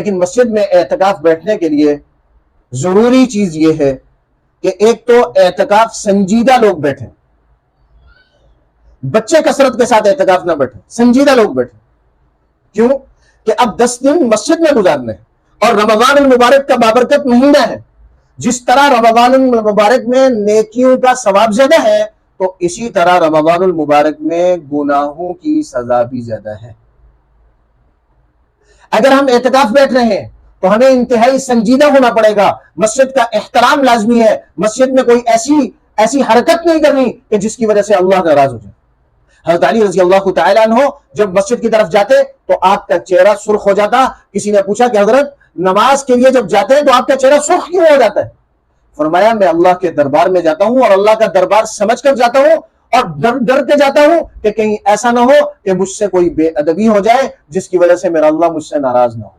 लेकिन मस्जिद में एतकाफ बैठने के लिए जरूरी चीज यह है कि एक तो एतकाफ संजीदा लोग बैठे, बच्चे कसरत के साथ एतकाफ ना बैठे, संजीदा लोग बैठे। क्यों कि अब 10 दिन मस्जिद में गुजारने और रमजान मुबारक का बाबरकत महीना है। जिस तरह रमजान मुबारक में नेकियों का सवाब ज्यादा है, तो इसी तरह रमजान मुबारक में गुनाहों की सजा भी ज्यादा है। अगर हम एतकाफ बैठ रहे हैं तो हमें इंतहाई संजीदा होना पड़ेगा। मस्जिद का एहतराम लाजमी है। मस्जिद में कोई ऐसी हरकत नहीं करनी कि जिसकी वजह से अल्लाह नाराज हो जाए। हज़रत अली रज़ी अल्लाह तआला अन्हु जब मस्जिद की तरफ जाते तो आपका चेहरा सुर्ख हो जाता। किसी ने पूछा कि हजरत नमाज के लिए जब जाते हैं तो आपका चेहरा सुर्ख क्यों हो जाता है? फरमाया मैं अल्लाह के दरबार में जाता हूं और अल्लाह का दरबार समझ कर जाता हूं और डर डर के जाता हूं कि कहीं ऐसा ना हो कि मुझसे कोई बेअदबी हो जाए जिसकी वजह से मेरा अल्लाह मुझसे नाराज ना हो।